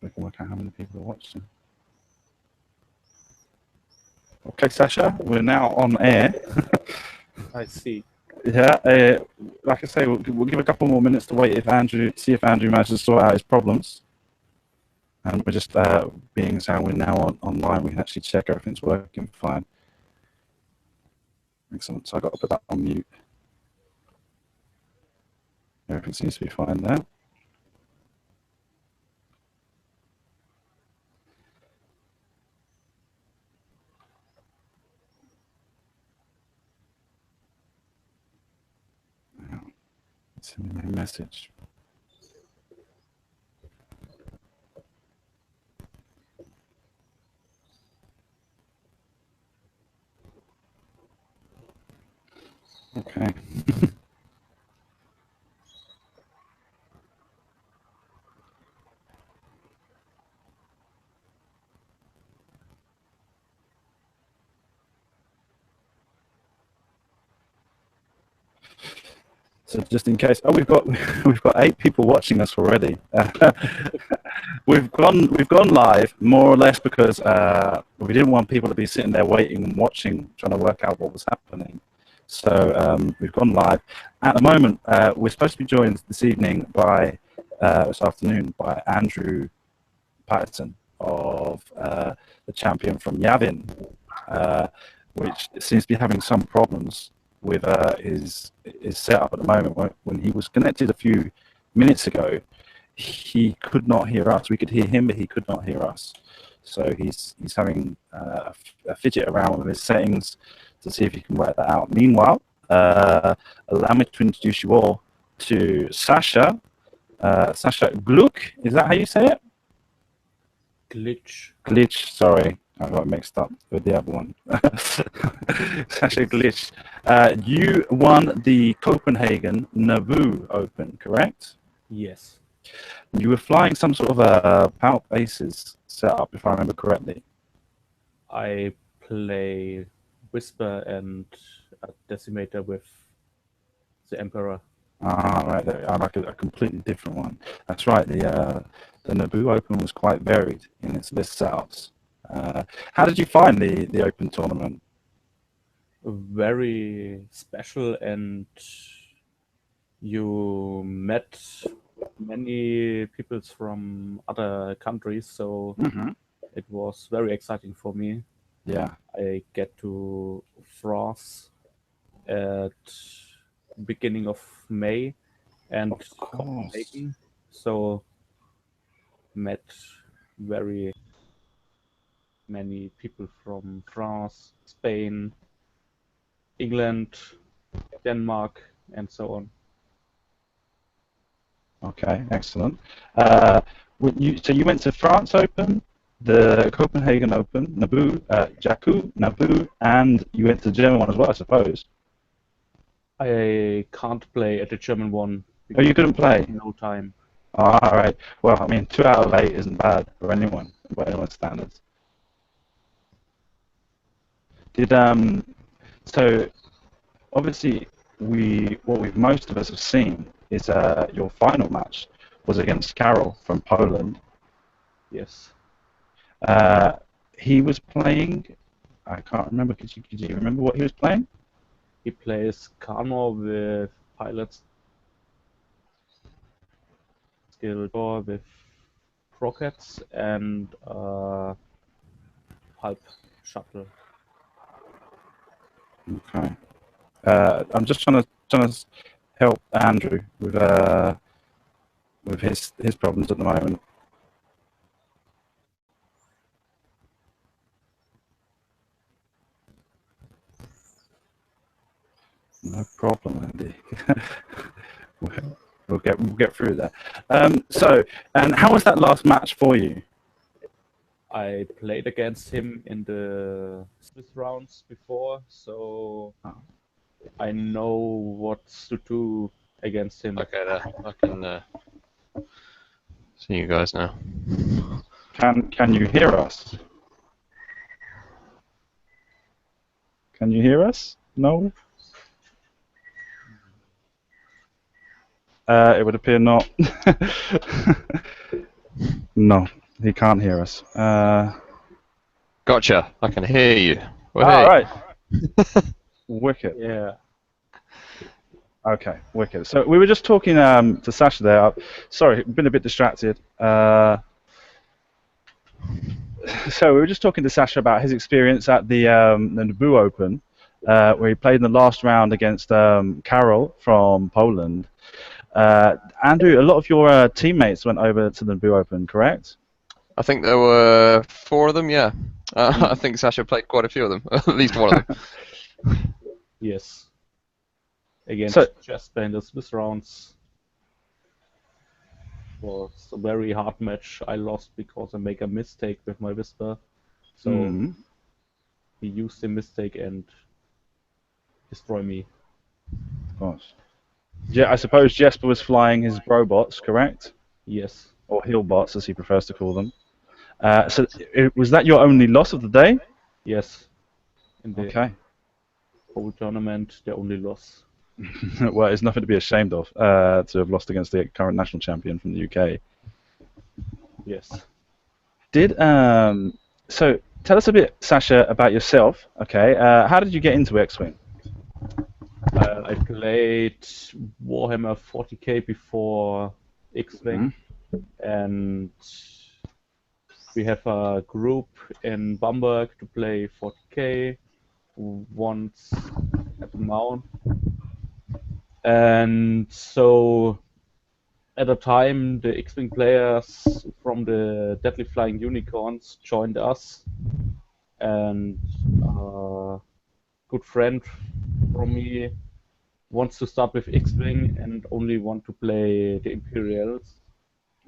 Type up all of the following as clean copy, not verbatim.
We can work out how many people are watching. Okay, Sasha, we're now on air. I see. Yeah, like I say, we'll give a couple more minutes to wait see if Andrew manages to sort out his problems. And we're just being as how we're now online, we can actually check everything's working fine. Excellent. So I got to put that on mute. Everything seems to be fine there. Sending me a message. Okay. So just in case, we've got 8 people watching us already. We've gone live more or less because we didn't want people to be sitting there waiting and watching, trying to work out what was happening. So we've gone live. At the moment, we're supposed to be joined this afternoon by Andrew Patterson of the champion from Yavin, which seems to be having some problems with his setup at the moment. When he was connected a few minutes ago, he could not hear us. We could hear him, but he could not hear us. So he's having a fidget around with his settings to see if he can work that out. Meanwhile, allow me to introduce you all to Sasha. Sasha Gluck, is that how you say it? Glitch, sorry. I got mixed up with the other one. Sasha Glitch. You won the Copenhagen Naboo Open, correct? Yes. You were flying some sort of a power bases setup, if I remember correctly. I play Whisper and a Decimator with the Emperor. Ah, right. I like a completely different one. That's right. The Naboo Open was quite varied in its list setups. How did you find the Open tournament? Very special, and you met many people from other countries, so it was very exciting for me. Yeah. I get to France at beginning of May and Copenhagen, so met very many people from France, Spain, England, Denmark, and so on. Okay, excellent. So you went to France Open, the Copenhagen Open, Naboo, Jakku, Naboo, and you went to the German one as well, I suppose. I can't play at the German one. Oh, you couldn't play? No time. All right. Well, I mean, 2 out of 8 isn't bad for anyone, by anyone's standards. So obviously what most of us have seen is your final match was against Karol from Poland. Yes. He was playing. I can't remember. Could you remember what he was playing? He plays Carnor with pilots skill with rockets and pulp shuttle. Okay. I'm just trying to help Andrew with his problems at the moment. No problem, Andy. We'll get through that. And how was that last match for you? I played against him in the Swiss rounds before, so I know what to do against him. Okay, I can see you guys now. Can you hear us? Can you hear us? No? It would appear not. No. He can't hear us. Gotcha. I can hear you. Well, All hey. right. Wicked. Yeah. Okay, wicked. So we were just talking to Sasha there. Sorry, been a bit distracted. So we were just talking to Sasha about his experience at the Naboo Open, where he played in the last round against Karol from Poland. Andrew, a lot of your teammates went over to the Naboo Open, correct? I think there were 4 of them, yeah. I think Sasha played quite a few of them, at least one of them. Yes. Against So- Jasper in the Swiss rounds. Was a very hard match. I lost because I make a mistake with my Whisper. So Mhm. he used the mistake and destroy me. Of course. Yeah, I suppose Jesper was flying his brobots, correct? Yes. Or Hillbots, as he prefers to call them. Was that your only loss of the day? Yes. In the Okay. whole tournament, the only loss. Well, it's nothing to be ashamed of to have lost against the current national champion from the UK. Yes. So tell us a bit, Sasha, about yourself. Okay, how did you get into X-Wing? I played Warhammer 40k before X-Wing, and we have a group in Bamberg to play 40k once at the Mount. And so at a time, the X-Wing players from the Deadly Flying Unicorns joined us, and a good friend from me wants to start with X-Wing and only want to play the Imperials.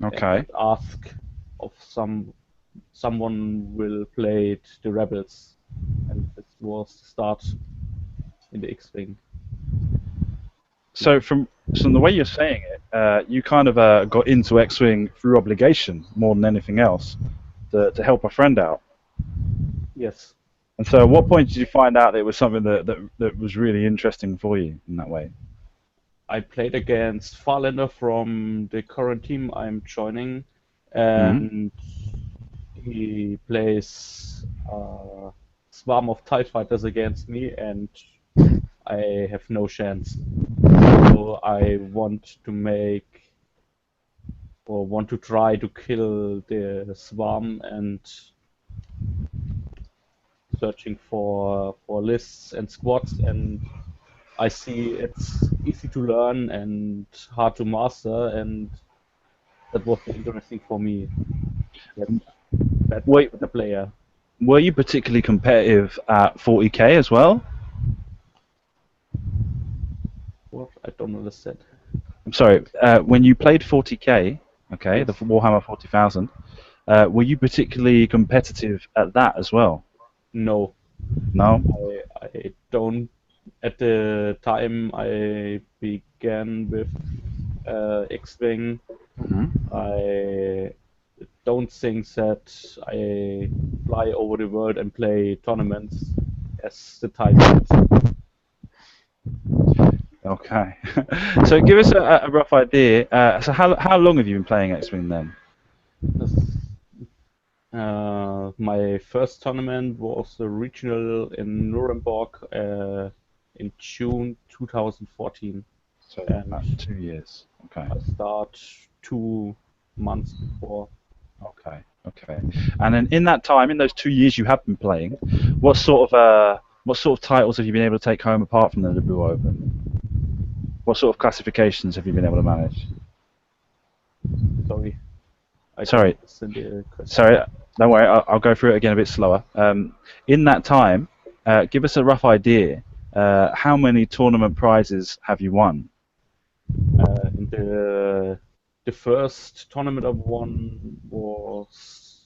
Okay. And ask of someone will play the Rebels, and this was the start in the X-Wing. So from the way you're saying it, you kind of got into X-Wing through obligation more than anything else to help a friend out. Yes. And so at what point did you find out that it was something that was really interesting for you in that way? I played against Farlander from the current team I'm joining, and he plays a swarm of TIE fighters against me, and I have no chance. So I want to try to kill the swarm and searching for lists and squads, and I see it's easy to learn and hard to master, and that was interesting for me. That Wait, the player. were you particularly competitive at 40k as well? What? I don't understand. I'm sorry. When you played 40k, okay, the Warhammer 40,000, were you particularly competitive at that as well? No, No. I don't. At the time I began with X-Wing, I don't think that I fly over the world and play tournaments as the type is. Okay. So give us a rough idea. So how long have you been playing X-Wing then? My first tournament was the regional in Nuremberg in June 2014. So And about 2 years. Okay. I start 2 months before. Okay. Okay. And then in that time, in those 2 years you have been playing, what sort of titles have you been able to take home apart from the Naboo Open? What sort of classifications have you been able to manage? Sorry. Sorry. Sorry, don't worry, I'll go through it again a bit slower. In that time, give us a rough idea. How many tournament prizes have you won? In the first tournament I won was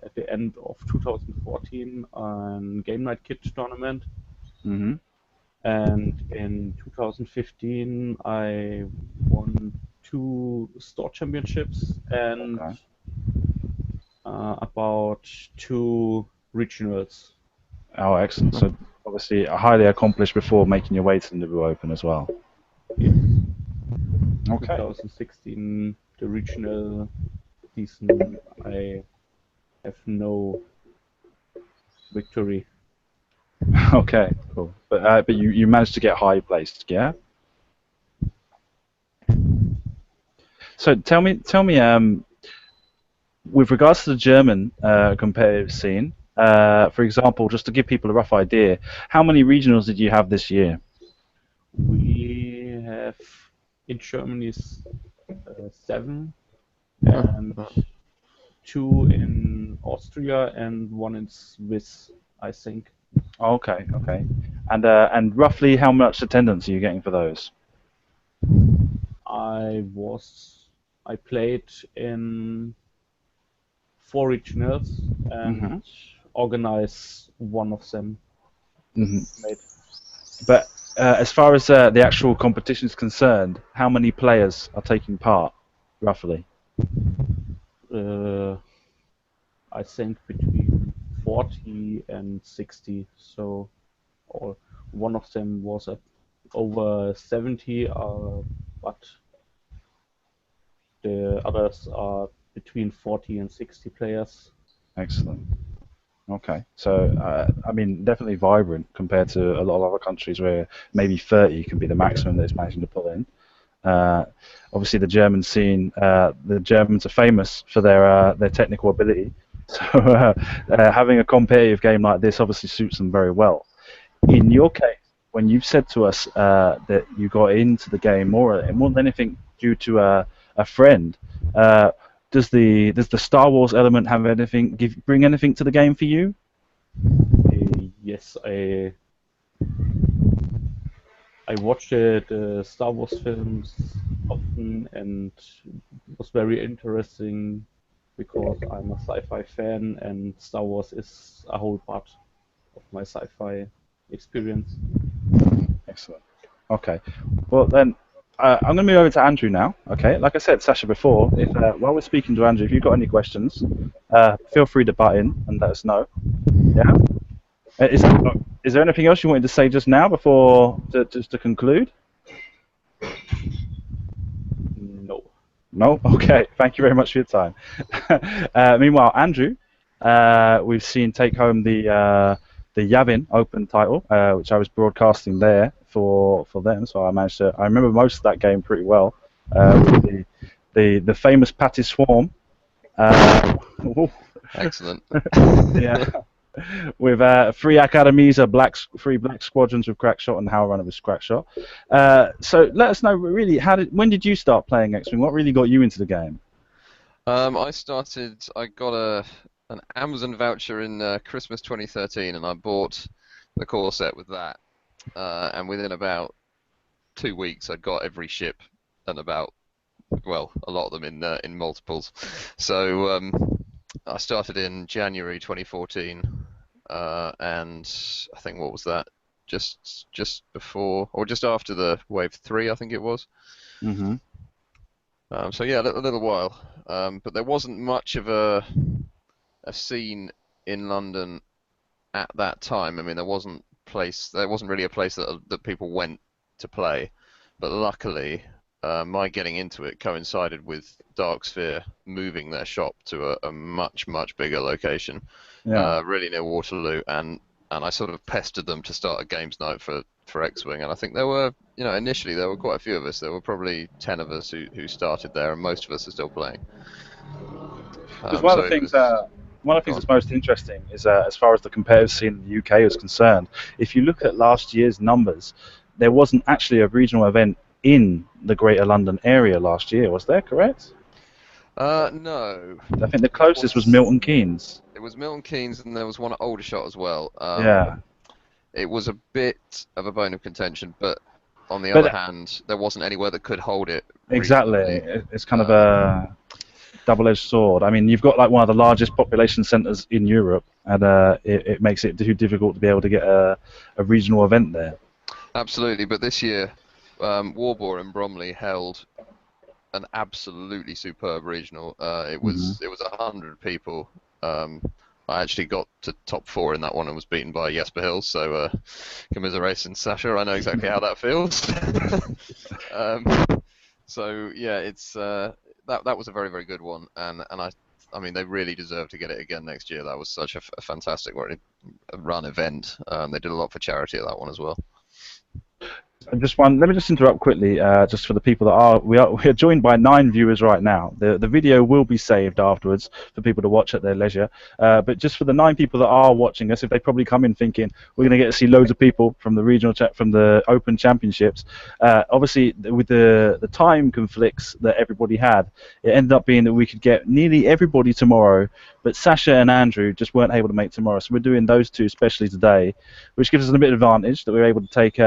at the end of 2014 on Game Night Kit tournament. Mm-hmm. And in 2015 I won 2 store championships and about 2 regionals. Oh, excellent. So obviously highly accomplished before making your way to the Naboo Open as well. Yes. Okay. 2016 the regional season I have no victory. Okay, cool. But you managed to get high placed, yeah? So tell me, with regards to the German competitive scene, for example, just to give people a rough idea, how many regionals did you have this year? We have in Germany 7 and 2 in Austria and 1 in Swiss, I think. Okay, okay. And roughly how much attendance are you getting for those? I played in 4 regionals and Hmm. organized one of them. Hmm. Made But as far as the actual competition is concerned, how many players are taking part, roughly? uh, I think between 40 and 60. So, or one of them was at over 70, but the others are between 40 and 60 players. Excellent. Okay, so I mean, definitely vibrant compared to a lot of other countries where maybe 30 can be the maximum that it's managing to pull in. Uh, Obviously, the German scene, the Germans are famous for their technical ability. So having a competitive game like this obviously suits them very well. In your case, when you've said to us that you got into the game more than anything due to a friend, uh, does the Star Wars element have anything bring anything to the game for you? Yes, I watched the Star Wars films often, and it was very interesting because I'm a sci-fi fan, and Star Wars is a whole part of my sci-fi experience. Excellent. Okay. Well, then I'm going to move over to Andrew now. Okay. Like I said, Sasha, before, if while we're speaking to Andrew, if you've got any questions, feel free to butt in and let us know. Yeah. Is there anything else you wanted to say just now before just to conclude? No. No? Okay. Thank you very much for your time. Meanwhile, Andrew, we've seen take home the Yavin Open title, which I was broadcasting there for them. So I remember most of that game pretty well. With the famous Patty Swarm. Excellent. Yeah. With 3 academies, three black squadrons with Crackshot and Howrunner with Crackshot. So let us know really when did you start playing X-Wing? What really got you into the game? I got an Amazon voucher in Christmas 2013, and I bought the core set with that. And within about 2 weeks, I got every ship and a lot of them in multiples. So I started in January 2014, and I think what was that? Just before or just after the Wave 3, I think it was. Mm-hmm. So yeah, a little while. But there wasn't much of a scene in London at that time. I mean, there wasn't really a place that people went to play. But luckily, my getting into it coincided with Dark Sphere moving their shop to a much bigger location, Yeah. really near Waterloo, and I sort of pestered them to start a games night for X-Wing, and I think initially there were quite a few of us. There were probably 10 of us who started there, and most of us are still playing. Because So it was. one of the Go things on. that's most interesting is as far as the competitive scene in the UK is concerned, if you look at last year's numbers, there wasn't actually a regional event in the Greater London area last year, was there? Correct? No, I think the there closest was Milton Keynes. It was Milton Keynes, and there was one at Aldershot as well. Yeah, It was a bit of a bone of contention, but on the other but hand, there wasn't anywhere that could hold it exactly, reasonably. it's kind of a double-edged sword. I mean, you've got like one of the largest population centres in Europe, and it makes it too difficult to be able to get a regional event there. Absolutely, but this year, Warboar in Bromley held an absolutely superb regional. It was 100 people. I actually got to top 4 in that one and was beaten by Jesper Hill. So commiserations, Sasha. I know exactly how that feels. So yeah, that was a very, very good one, and I mean, they really deserve to get it again next year. That was such a fantastic run event. They did a lot for charity at that one as well. Let me just interrupt quickly, just for the people that we are joined by 9 viewers right now. The video will be saved afterwards for people to watch at their leisure. But just for the 9 people that are watching us, if they probably come in thinking we're going to get to see loads of people from the regional from the Open Championships, obviously with the time conflicts that everybody had, it ended up being that we could get nearly everybody tomorrow, but Sasha and Andrew just weren't able to make tomorrow. So we're doing those 2 especially today, which gives us a bit of advantage that we're able to take.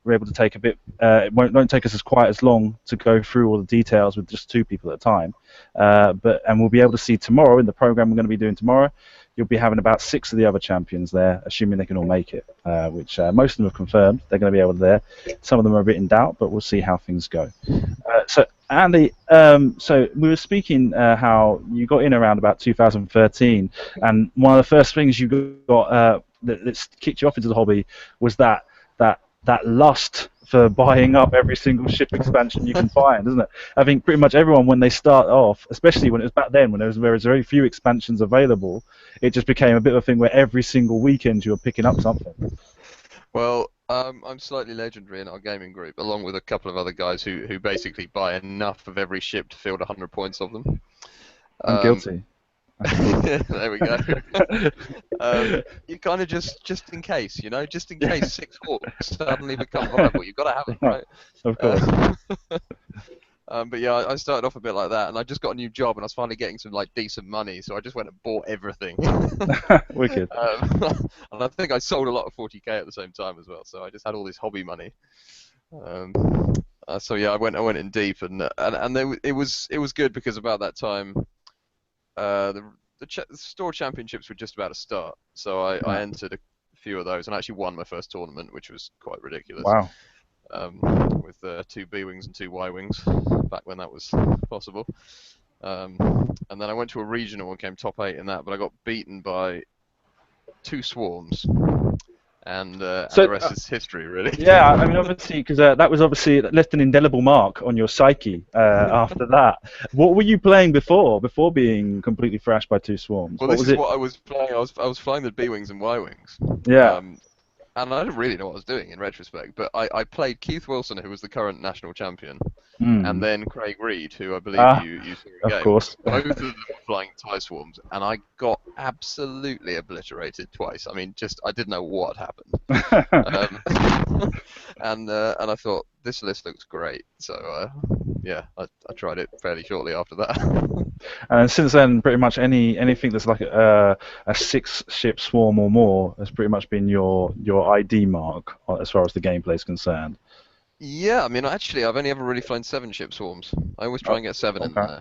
We're able to take a bit. It won't take us quite as long to go through all the details with just 2 people at a time. And we'll be able to see tomorrow in the program we're going to be doing tomorrow. You'll be having about 6 of the other champions there, assuming they can all make it. Which most of them have confirmed they're going to be able to there. Some of them are a bit in doubt, but we'll see how things go. So Andy, so we were speaking how you got in around about 2013, and one of the first things you got that kicked you off into the hobby was that lust for buying up every single ship expansion you can find, isn't it? I think pretty much everyone, when they start off, especially when it was back then, when there was very few expansions available, it just became a bit of a thing where every single weekend you were picking up something. Well, I'm slightly legendary in our gaming group, along with a couple of other guys who basically buy enough of every ship to field 100 points of them. I'm guilty. There we go. You kind of just in case, just in case 6 Hawks suddenly become viable, you've got to have it, right? Of course. But yeah, I started off a bit like that, and I just got a new job, and I was finally getting some decent money, so I just went and bought everything. Wicked. And I think I sold a lot of 40k at the same time as well, so I just had all this hobby money. So yeah, I went in deep, and it was good because about that time. The store championships were just about to start, so I entered a few of those and actually won my first tournament, which was quite ridiculous. Wow. With 2 B-wings and 2 Y-wings, back when that was possible. And then I went to a regional and came top 8 in that, but I got beaten by 2 swarms. And the rest is history, really. Yeah, I mean, obviously, because that was obviously left an indelible mark on your psyche after that. What were you playing before being completely thrashed by 2 swarms? Well, this is what I was playing. I was flying the B-wings and Y-wings. Yeah. And I didn't really know what I was doing in retrospect, but I played Keith Wilson, who was the current national champion, and then Craig Reed, who I believe you saw a game. Of course. Both of them were flying TIE swarms, and I got absolutely obliterated twice. I mean, I didn't know what happened. And I thought, this list looks great, so yeah, I tried it fairly shortly after that. And since then, pretty much anything that's like a 6-ship swarm or more has pretty much been your ID mark as far as the gameplay is concerned. Yeah, I mean, actually, I've only ever really flown 7-ship swarms. I always try and get 7 in there.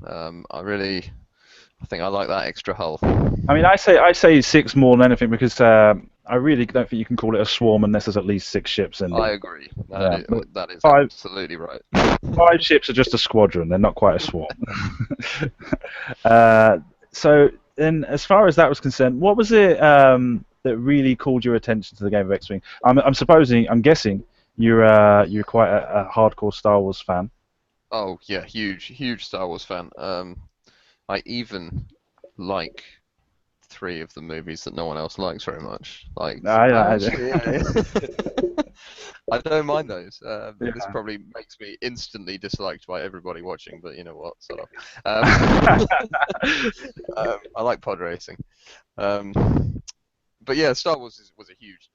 I think I like that extra hull. I mean, I say 6 more than anything because I really don't think you can call it a swarm unless there's at least 6 ships in there. I agree. That is absolutely right. 5 ships are just a squadron. They're not quite a swarm. So then, as far as that was concerned, what was it that really called your attention to the game of X-Wing? I'm guessing you're quite a hardcore Star Wars fan. Oh yeah, huge Star Wars fan. I even like 3 of the movies that no one else likes very much. I don't mind those. This probably makes me instantly disliked by everybody watching, but you know what? Sort of. I like pod racing. But yeah, Star Wars was a huge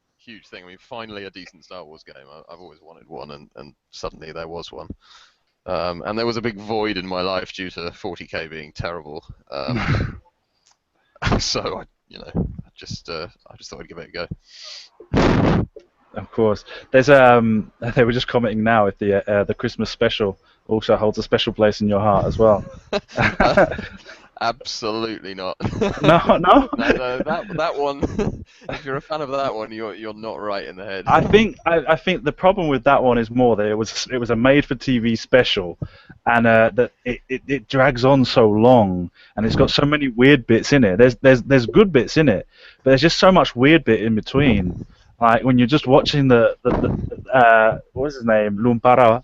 thing. I mean, finally a decent Star Wars game. I've always wanted one, and suddenly there was one. And there was a big void in my life due to 40k being terrible. So I just thought I'd give it a go. Of course, there's they were just commenting now if the Christmas special also holds a special place in your heart as well. Absolutely not. No. No, that one. If you're a fan of that one, you're not right in the head. I think the problem with that one is more that it was a made-for-TV special, and that it drags on so long, and it's got so many weird bits in it. There's good bits in it, but there's just so much weird bit in between. Like when you're just watching the what was his name, Lumpara.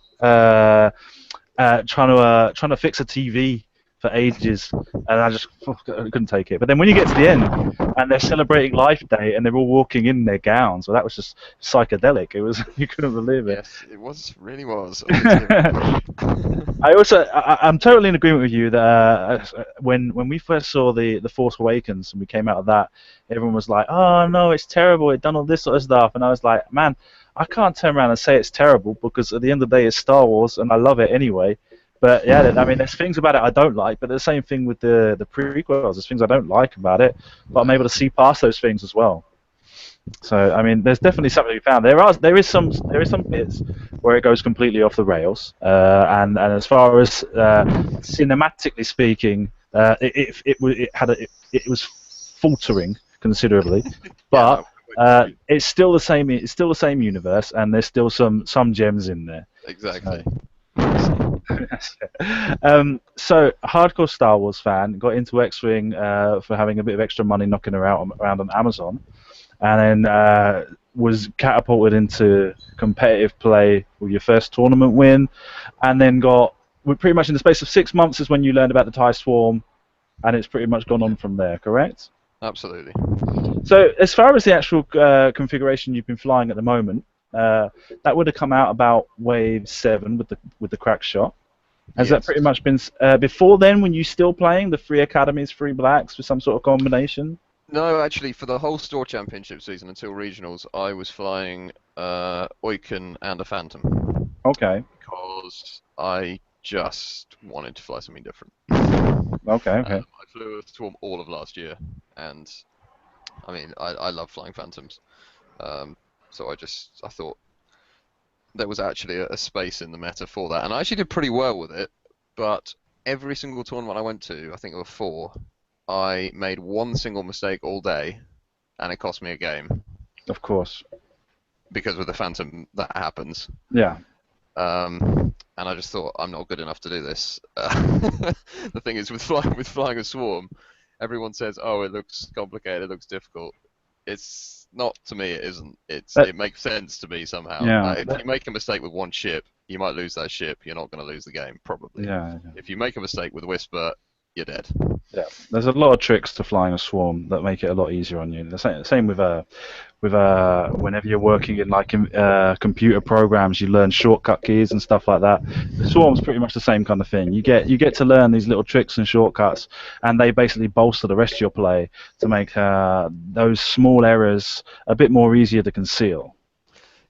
trying to fix a TV for ages, and I just couldn't take it. But then when you get to the end and they're celebrating Life Day and they're all walking in their gowns, well, that was just psychedelic. It was you couldn't believe it. Yes, it was, really was. I'm totally in agreement with you that when we first saw the Force Awakens and we came out of that, everyone was like, "Oh no, it's terrible. It done all this sort of stuff," and I was like, "Man, I can't turn around and say it's terrible because at the end of the day, it's Star Wars and I love it anyway." But yeah, I mean, there's things about it I don't like, but the same thing with the prequels. There's things I don't like about it, but I'm able to see past those things as well. So I mean, there's definitely something to be found. There is some bits where it goes completely off the rails, and as far as cinematically speaking, it was faltering considerably, but it's still the same. It's still the same universe, and there's still some gems in there. Exactly. So hardcore Star Wars fan, got into X-Wing for having a bit of extra money knocking around on Amazon, and then was catapulted into competitive play with your first tournament win, and then pretty much in the space of 6 months is when you learned about the TIE Swarm, and it's pretty much gone on from there, correct? Absolutely. So as far as the actual configuration you've been flying at the moment, that would have come out about Wave 7 with the crack shot. Has that pretty much been before then? When you still playing the 3 academies, 3 blacks with some sort of combination? No, actually, for the whole store championship season until regionals, I was flying Oiken and a Phantom. Okay. Because I just wanted to fly something different. Okay. I flew a Swarm all of last year, and I mean, I love flying Phantoms. So I thought there was actually a space in the meta for that, and I actually did pretty well with it. But every single tournament I went to, I think there were 4, I made one single mistake all day, and it cost me a game. Of course. Because with the Phantom, that happens. Yeah. And I just thought, I'm not good enough to do this. The thing is, with flying a Swarm, everyone says, "Oh, it looks complicated, it looks difficult." It's not, to me, it isn't. It makes sense to me somehow. Yeah, if you make a mistake with one ship, you might lose that ship. You're not going to lose the game, probably. Yeah. If you make a mistake with Whisper, you're dead. Yeah, there's a lot of tricks to flying a Swarm that make it a lot easier on you. The same with whenever you're working in computer programs, you learn shortcut keys and stuff like that. The Swarm's pretty much the same kind of thing. You get to learn these little tricks and shortcuts, and they basically bolster the rest of your play to make those small errors a bit more easier to conceal.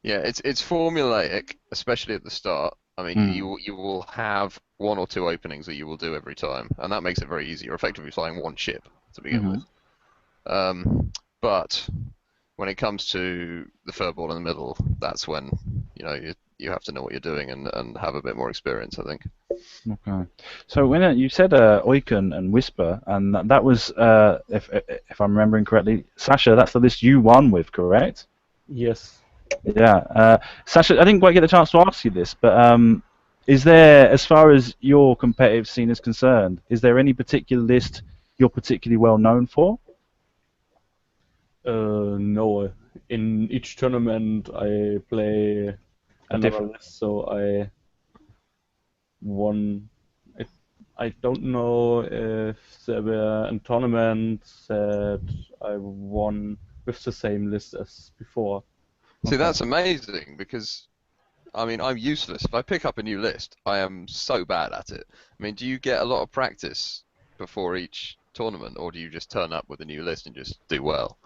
Yeah, it's formulaic, especially at the start. I mean, you will have 1 or 2 openings that you will do every time, and that makes it very easy. You're effectively flying one ship to begin with. But when it comes to the furball in the middle, that's when you have to know what you're doing and have a bit more experience, I think. Okay. So when you said Oiken and Whisper, and that was, if I'm remembering correctly, Sasha, that's the list you won with, correct? Yes. Yeah. Sasha, I didn't quite get the chance to ask you this, but is there, as far as your competitive scene is concerned, is there any particular list you're particularly well known for? No. In each tournament, I play another list, so I won. I don't know if there were in tournaments that I won with the same list as before. See, that's amazing, because I mean, I'm useless. If I pick up a new list, I am so bad at it. I mean, do you get a lot of practice before each tournament, or do you just turn up with a new list and just do well?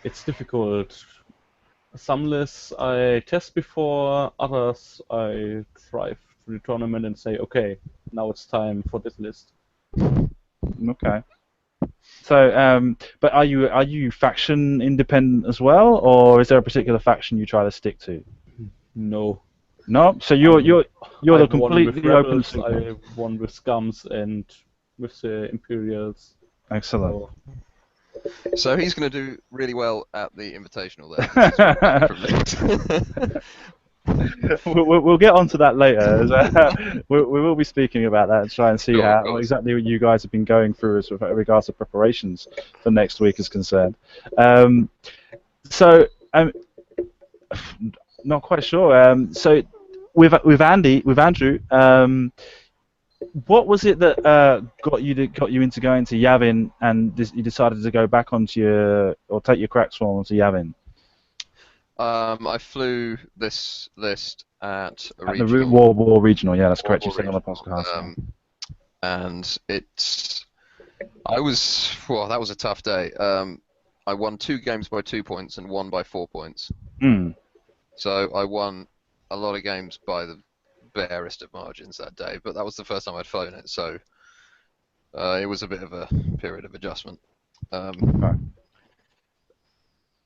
It's difficult. Some lists I test before, others I drive to the tournament and say, okay, now it's time for this list. Okay. So, but are you faction independent as well, or is there a particular faction you try to stick to? No. No. So you're the completely open. I won with Scums and with the Imperials. Excellent. So he's going to do really well at the Invitational there. We'll get onto that later. We will be speaking about that and try and see how exactly what you guys have been going through as regards to preparations for next week is concerned. not quite sure. So with Andrew, what was it that got you into going to Yavin, and you decided to go back onto or take your crack swarm onto Yavin I flew this list at a at the regional. War Regional? Yeah, that's World correct. You War said on the Regional, podcast. Yeah. and that was a tough day. I won 2 games by 2 points and 1 by 4 points. Mm. So I won a lot of games by the barest of margins that day, but that was the first time I'd flown it, so it was a bit of a period of adjustment. Okay.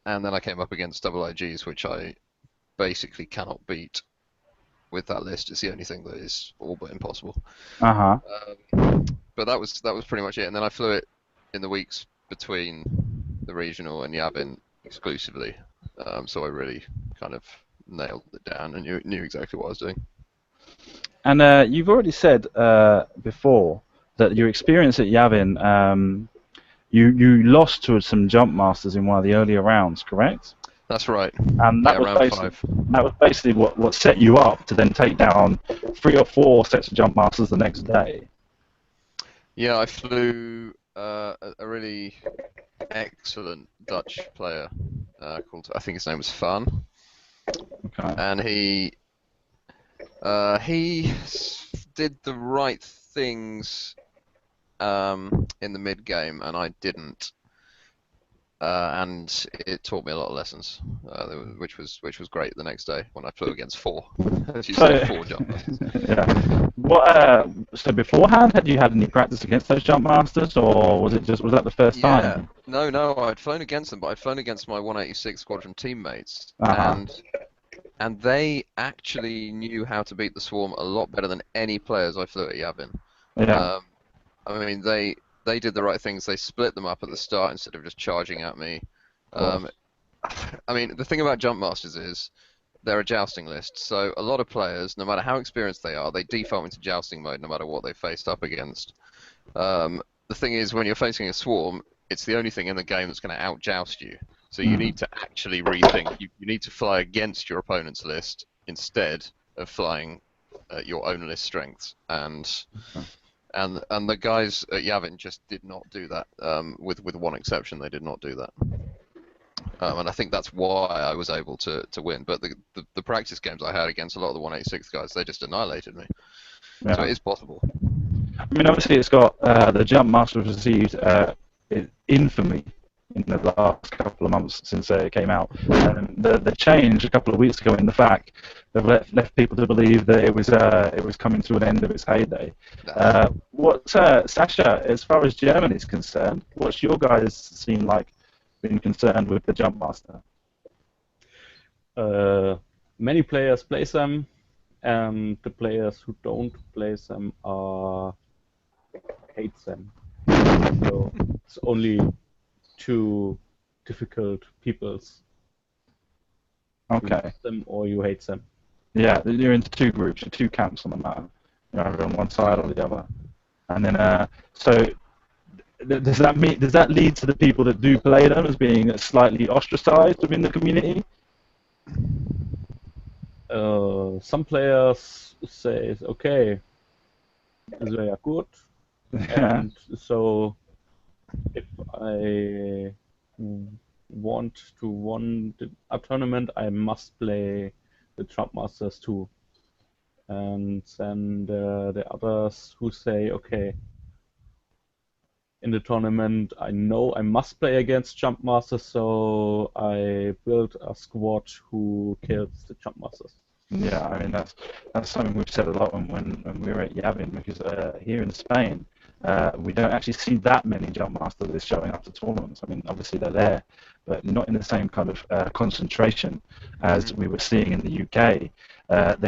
And then I came up against double IGs, which I basically cannot beat with that list. It's the only thing that is all but impossible. Uh-huh. But that was pretty much it. And then I flew it in the weeks between the regional and Yavin exclusively. So I really kind of nailed it down and knew exactly what I was doing. And you've already said before that your experience at Yavin, you lost to some jump masters in one of the earlier rounds, correct? That's right. And that Yeah, was round basically 5. that was basically what set you up to then take down 3 or 4 sets of jump masters the next day. Yeah, I flew a really excellent Dutch player called, I think his name was Fun, Okay. and he did the right things in the mid game, and I didn't. And it taught me a lot of lessons, which was great the next day when I flew against 4, as you said, 4 jump masters. Yeah. So beforehand, had you had any practice against those jump masters, or was that the first time? No, I'd flown against them, but I'd flown against my 186 squadron teammates, Uh-huh. and they actually knew how to beat the swarm a lot better than any players I flew at Yavin. Yeah. I mean, they did the right things. They split them up at the start instead of just charging at me. Of course. I mean, the thing about jump masters is they're a jousting list. So a lot of players, no matter how experienced they are, they default into jousting mode no matter what they faced up against. The thing is, when you're facing a swarm, it's the only thing in the game that's going to out-joust you. So you need to actually rethink. You need to fly against your opponent's list instead of flying your own list strengths. And the guys at Yavin just did not do that. With one exception, they did not do that. And I think that's why I was able to win. But the practice games I had against a lot of the 186 guys, they just annihilated me. Yeah. So it is possible. I mean, obviously, it's got the jump master has received infamy in the last couple of months since it came out. The change a couple of weeks ago in the fact they've left people to believe that it was coming to an end of its heyday. Sasha, as far as Germany is concerned, what's your guys seem like being concerned with the jump master? Many players play them, and the players who don't play them hate them. So it's only 2 difficult peoples. Okay. You love them or you hate them. Yeah, you're into 2 groups, 2 camps on the map. You're either on one side or the other. And then, so does that lead to the people that do play them as being slightly ostracized within the community? Some players say, okay, they are good, and so if I want to win a tournament, I must play the Trump Masters too. And then the others who say, okay, in the tournament, I know I must play against Jump Masters, so I build a squad who kills the Jump Masters. Yeah, I mean that's something we've said a lot when we were at Yavin, because here in Spain we don't actually see that many jump masters showing up to tournaments. I mean, obviously they're there, but not in the same kind of concentration as we were seeing in the UK.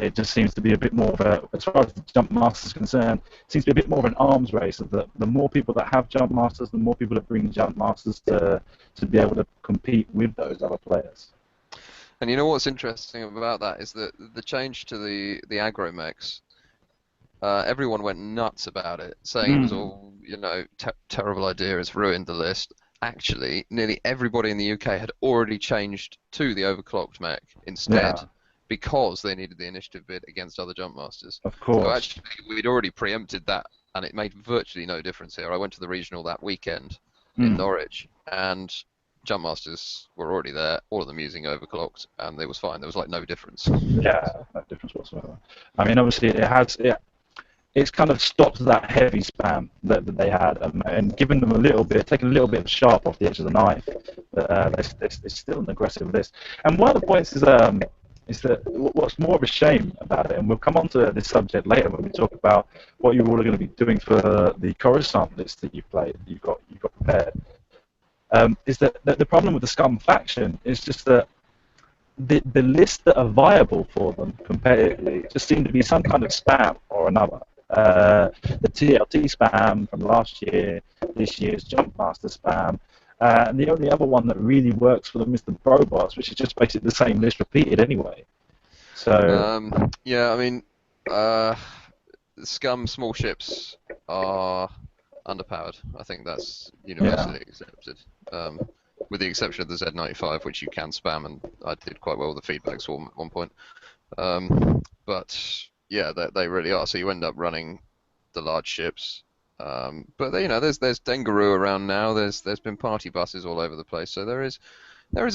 It just seems to be a bit more of a, as far as the jump masters is concerned, seems to be a bit more of an arms race. Of the more people that have jump masters, the more people that bring jump masters to be able to compete with those other players. And you know what's interesting about that is that the change to the aggro mechs, everyone went nuts about it, saying it was all, terrible idea, it's ruined the list. Actually, nearly everybody in the UK had already changed to the overclocked mech instead, because they needed the initiative bid against other jump masters. Of course. So actually, we'd already preempted that, and it made virtually no difference here. I went to the regional that weekend in Norwich, and jump masters were already there, all of them using overclocked, and it was fine. There was like no difference. Yeah, no difference whatsoever. I mean, obviously, it's kind of stopped that heavy spam that they had, and given them a little bit, taking a little bit of sharp off the edge of the knife. But it's still an aggressive list. And one of the points is that what's more of a shame about it, and we'll come on to this subject later when we talk about what you're all going to be doing for the Coruscant list that you've got prepared, is that the problem with the Scum faction is just that the lists that are viable for them competitively just seem to be some kind of spam or another. The TLT spam from last year, this year's Jumpmaster spam, and the only other one that really works for them is the Probots, which is just basically the same list repeated anyway. So yeah, I mean, Scum small ships are underpowered. I think that's universally accepted. With the exception of the Z95, which you can spam, and I did quite well with the feedback swarm at one point. But yeah, they really are. So you end up running the large ships. But there's Dengaroo around now. There's been party buses all over the place. So there is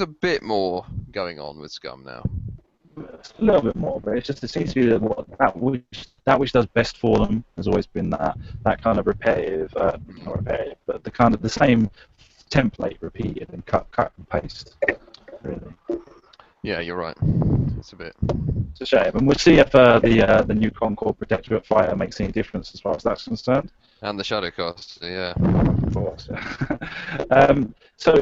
a bit more going on with Scum now. A little bit more, but it seems to be that which does best for them has always been that kind of repetitive, not repetitive, but the same template repeated and cut and paste, really. Yeah, you're right. It's a shame, and we'll see if the new Concord Protectorate fighter makes any difference as far as that's concerned. And the shadow cost, yeah. Of course. So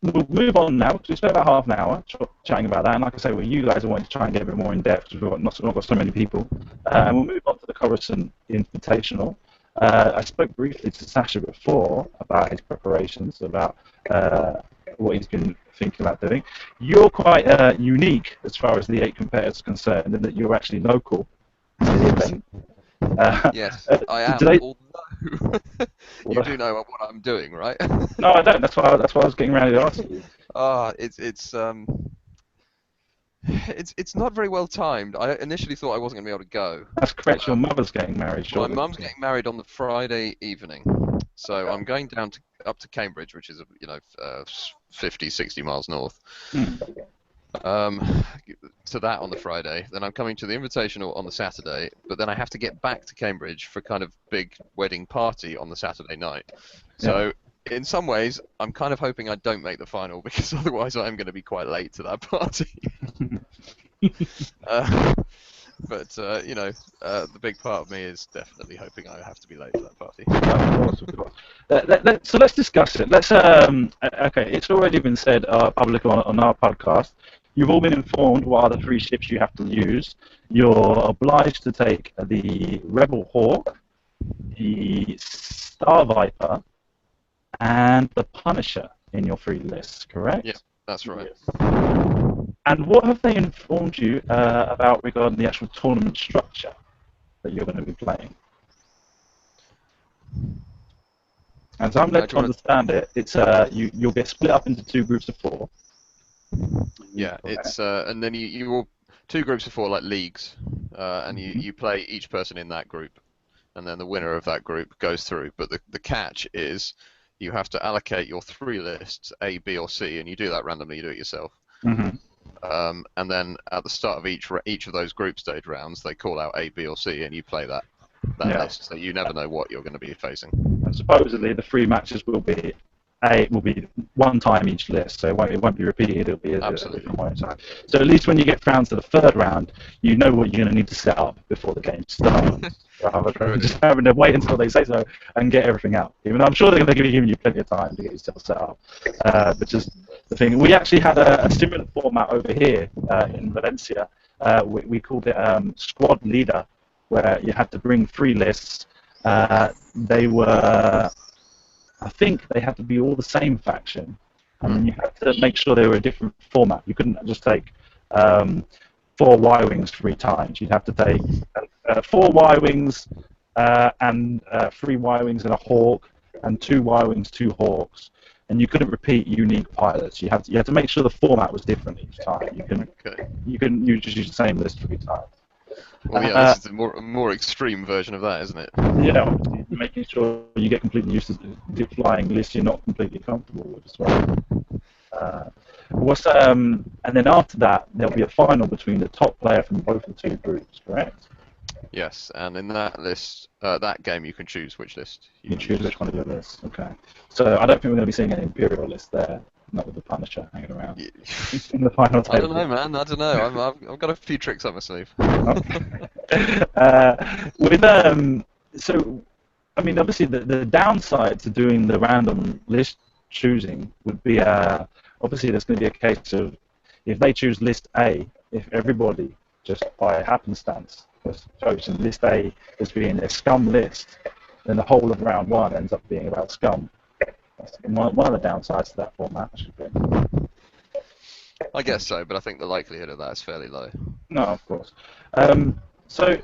we'll move on now, because we spent about half an hour chatting about that, and like I say, you guys are wanting to try and get a bit more in depth, because we've not got so many people, and we'll move on to the Coruscant Invitational. I spoke briefly to Sasha before about his preparations, about what he's been thinking about doing. You're quite unique as far as the 8 competitors are concerned, in that you're actually local to the event. Yes, I am. Although you do know what I'm doing, right? No, I don't. That's why I was getting ready to ask you. It's not very well timed. I initially thought I wasn't going to be able to go. That's correct. Your mother's getting married, surely. My mum's getting married on the Friday evening, so I'm going down up to Cambridge, which is 50, 60 miles north. To that on the Friday. Then I'm coming to the Invitational on the Saturday, but then I have to get back to Cambridge for kind of big wedding party on the Saturday night. So in some ways, I'm kind of hoping I don't make the final, because otherwise I am going to be quite late to that party. But the big part of me is definitely hoping I have to be late to that party. Of course. So let's discuss it. Okay, it's already been said publicly on our podcast. You've all been informed what are the 3 ships you have to use. You're obliged to take the Rebel Hawk, the Star Viper, and the Punisher in your 3 lists, correct? Yeah, that's right. And what have they informed you about regarding the actual tournament structure that you're going to be playing? As I'm led to understand it, it's you'll get split up into 2 groups of 4. Yeah, it's and then you will 2 groups of 4 like leagues, and you play each person in that group, and then the winner of that group goes through. But the catch is you have to allocate your 3 lists, A, B, or C, and you do that randomly. You do it yourself. And then at the start of each of those group stage rounds, they call out A, B, or C, and you play that list. So you never know what you're going to be facing. And supposedly the 3 matches will be one time each list, so it won't be repeated. It'll be a different one time. So at least when you get round to the 3rd round, you know what you're going to need to set up before the game starts, rather than just having to wait until they say so and get everything out. Even though I'm sure they're going to be giving you plenty of time to get yourself set up. But just the thing, we actually had a similar format over here in Valencia. We called it Squad Leader, where you had to bring 3 lists. They were, I think they had to be all the same faction, and then you had to make sure they were a different format. You couldn't just take 4 Y-Wings 3 times. You'd have to take 4 Y-Wings and 3 Y-Wings and a Hawk, and 2 Y-Wings, 2 Hawks. and you couldn't repeat unique pilots. You had to make sure the format was different each time. You couldn't just use the same list 3 times. Well, yeah, this is a more extreme version of that, isn't it? Yeah, obviously making sure you get completely used to the flying list you're not completely comfortable with as well. And then after that, there'll be a final between the top player from both the 2 groups, correct? Yes, and in that list, that game, you can choose which list. You can choose which one of your lists. Okay. So I don't think we're going to be seeing an Imperial list there, not with the Punisher hanging around in the final table. I don't know, man. I don't know. I've got a few tricks up my sleeve. Okay. So, I mean, obviously the downside to doing the random list choosing would be obviously there's going to be a case of if they choose list A, if everybody just by happenstance has chosen list A as being a scum list, then the whole of round 1 ends up being about scum. That's one of the downsides to that format, I should think. I guess so, but I think the likelihood of that is fairly low. No, of course. So,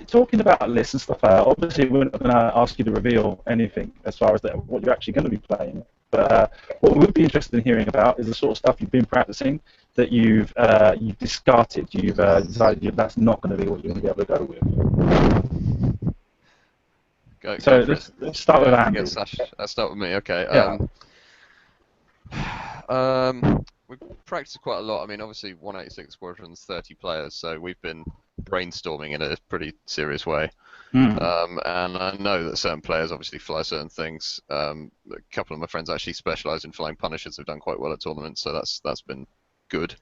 talking about lists and stuff, obviously we're not going to ask you to reveal anything as far as what you're actually going to be playing. But what we would be interested in hearing about is the sort of stuff you've been practicing that you've discarded. You've decided that's not going to be what you're going to be able to go with. So let's start with Andy. Let's start with me. Okay. Yeah. We've practiced quite a lot. I mean, obviously 186 squadrons, 30 players, so we've been brainstorming in a pretty serious way. And I know that certain players obviously fly certain things. A couple of my friends actually specialise in flying Punishers. Have done quite well at tournaments, so that's been good.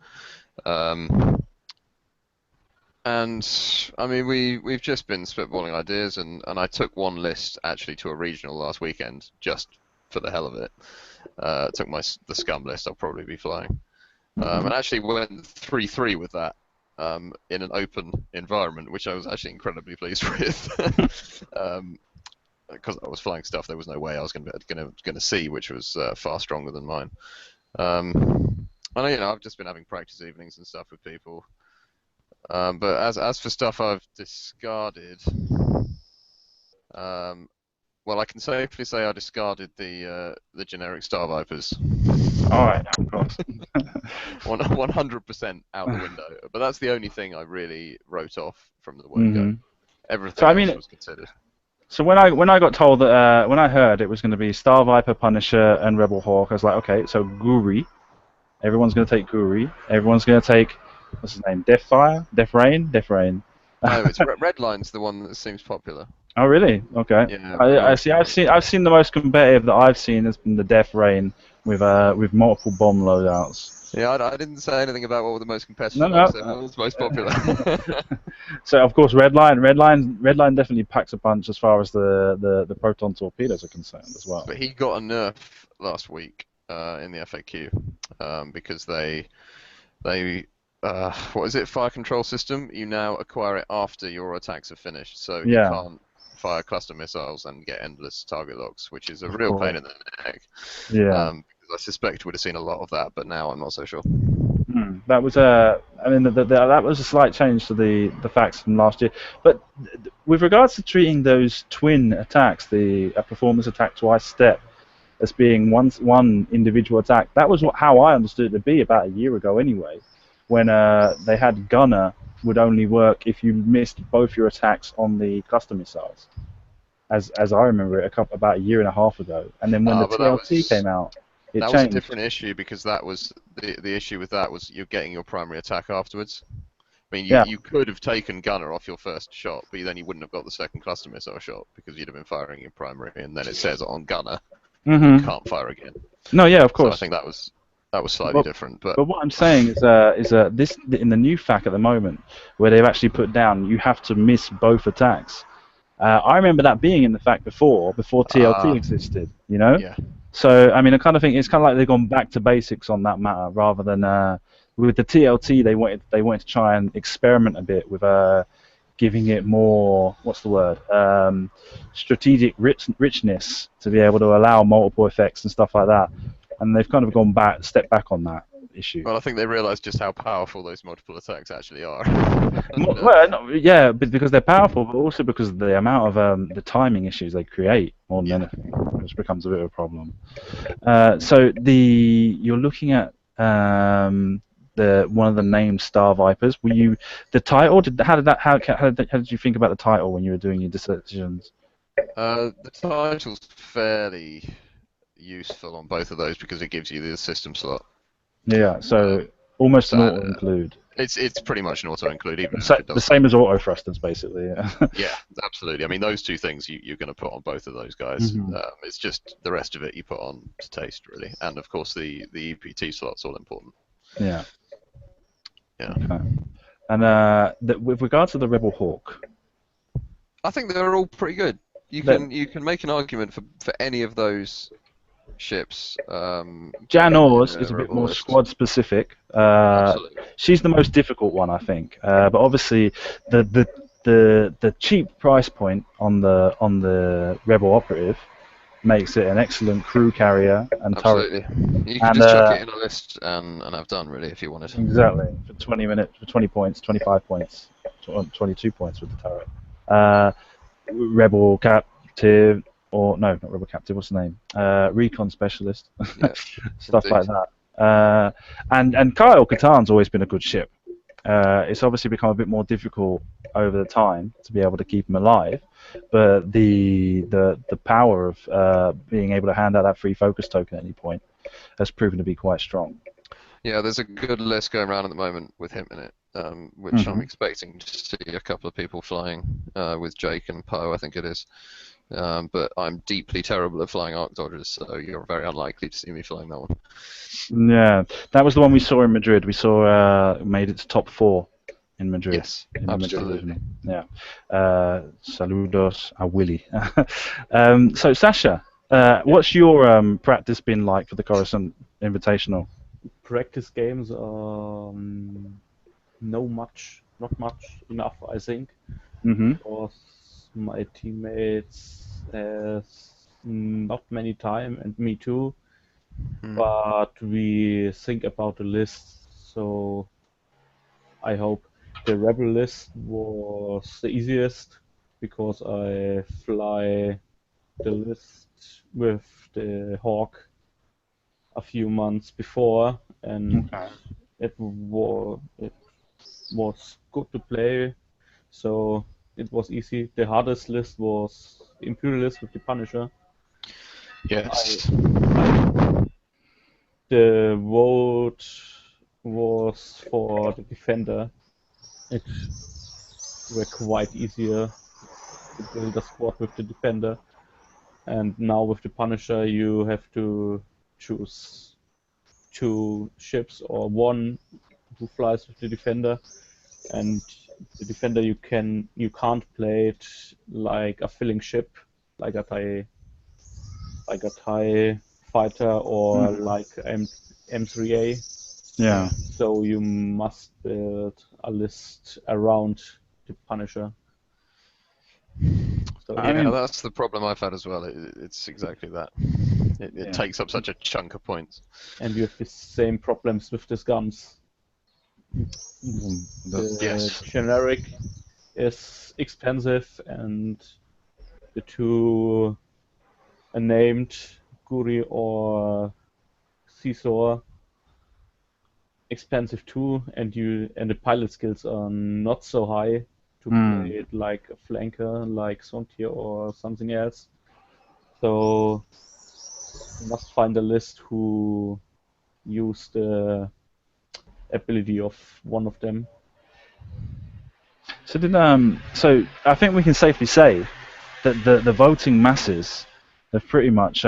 And I mean, we've just been spitballing ideas, and I took one list actually to a regional last weekend just for the hell of it. Took the scum list I'll probably be flying, and actually went 3-3 with that in an open environment, which I was actually incredibly pleased with. Because I was flying stuff there was no way I was going to see, which was far stronger than mine. And I've just been having practice evenings and stuff with people. But as for stuff I've discarded, well, I can safely say I discarded the generic Star Vipers. All right, of course. 100% out the window. But that's the only thing I really wrote off from the word-go. Everything else was considered. So when I got told that when I heard it was going to be Star Viper, Punisher, and Rebel Hawk, I was like, okay, so Guri. Everyone's going to take Guri. Everyone's going to take, what's his name? Deathfire? Death Rain? No, it's Redline's the one that seems popular. Oh really? Okay. Yeah, I see. I've seen the most competitive that I've seen has been the Death Rain with multiple bomb loadouts. Yeah, I didn't say anything about what were the most competitive. No. So what was most popular. So of course, Redline definitely packs a punch as far as the proton torpedoes are concerned as well. But he got a nerf last week in the FAQ because they what is it? Fire control system. You now acquire it after your attacks are finished, so you can't fire cluster missiles and get endless target locks, which is a real pain in the neck. Yeah. Because I suspect would have seen a lot of that, but now I'm not so sure. That was that was a slight change to the facts from last year. But with regards to treating those twin attacks, the performance attack twice step, as being one individual attack, that was how I understood it to be about a year ago anyway, when they had Gunner would only work if you missed both your attacks on the cluster missiles, as I remember it about a year and a half ago. And then when the TLT came out, it changed. That was a different issue because that was the issue with that was you're getting your primary attack afterwards. I mean, you could have taken Gunner off your first shot, but then you wouldn't have got the second cluster missile shot because you'd have been firing your primary, and then it says on Gunner you can't fire again. No, yeah, of course. So I think that was slightly different. But what I'm saying is this in the new FAQ at the moment, where they've actually put down you have to miss both attacks. I remember that being in the FAQ before TLT existed, you know. Yeah. So I mean, I kind of think it's kind of like they've gone back to basics on that matter, rather than with the TLT they wanted to try and experiment a bit with giving it more, what's the word, strategic richness to be able to allow multiple effects and stuff like that. And they've kind of stepped back on that issue. Well, I think they realised just how powerful those multiple attacks actually are. Because they're powerful, but also because of the amount of the timing issues they create more than anything. which becomes a bit of a problem. So you're looking at the one of the named Star Vipers. Were you the title? How did you think about the title when you were doing your decisions? The title's fairly useful on both of those because it gives you the system slot. Yeah, so almost an so, auto include. It's pretty much an auto include, even if So, it doesn't. the same as auto thrusters, basically. Yeah. Yeah, absolutely. I mean, those two things you're going to put on both of those guys. Mhm. It's just the rest of it you put on to taste, really. And of course, the EPT slot's all important. Yeah. Yeah. Okay. And with regards to the Rebel Hawk, I think they're all pretty good. You can make an argument for any of those ships. Jan Ors in is a bit Rebel more list. squad specific. Absolutely. She's the most difficult one, I think. But obviously, the cheap price point on the Rebel Operative makes it an excellent crew carrier and turret. Absolutely. You can And, just chuck it in a list and have done, really, if you wanted. Exactly. For 20 minutes, for 20 points, 25 points, 22 points with the turret. Rebel Captive, or no, not Rebel Captive, what's the name? Recon Specialist. Yeah, Stuff indeed. like that. And Kyle Katarn's always been a good ship. It's obviously become a bit more difficult over the time to be able to keep him alive, but the power of being able to hand out that free focus token at any point has proven to be quite strong. Yeah, there's a good list going around at the moment with him in it, which I'm expecting to see a couple of people flying with Jake and Poe, I think it is. But I'm deeply terrible at flying Arc Dodgers, so you're very unlikely to see me flying that one. Yeah, that was the one we saw in Madrid. We saw made its top 4 in Madrid. Yes, in the Madrid absolutely. regional. Yeah. Saludos a Willy. So Sasha, what's your practice been like for the Coruscant Invitational? Practice games are not much enough, I think, Mm-hmm. because my teammates has not many time, and me too. But we think about the list, so I hope the Rebel list was the easiest because I fly the list with the Hawk a few months before, and it was good to play, so it was easy. The hardest list was Imperialist with the Punisher. Yes. The vote was for the Defender. It were quite easier to build a squad with the Defender, and now with the Punisher you have to choose 2 ships or 1 who flies with the Defender, and the Defender you can't play it like a filling ship, like a TIE fighter or like M3A. Yeah. So you must build a list around the Punisher. So, Yeah, that's the problem I've had as well. It's exactly that. It takes up such a chunk of points. and you have the same problems with the guns. Yes. Generic is expensive, and the 2 named Guri or Caesar expensive too, and the pilot skills are not so high to play it like a flanker, like Sontier or something else. So you must find a list who use the ability of one of them. So I think we can safely say that the voting masses have pretty much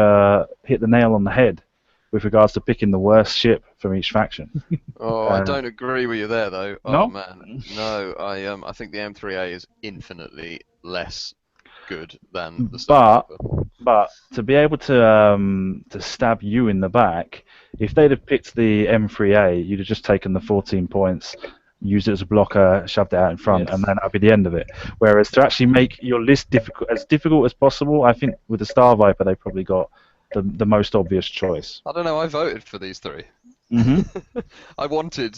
hit the nail on the head with regards to picking the worst ship from each faction. Oh, I don't agree with you there, though. No? Oh man, no. I think the M3A is infinitely less good than the Star Viper. But to be able to stab you in the back, if they'd have picked the M3A, you'd have just taken the 14 points, used it as a blocker, shoved it out in front, and then that'd be the end of it. Whereas to actually make your list difficult as possible, I think with the Star Viper they probably got the most obvious choice. I don't know. I voted for these 3. I wanted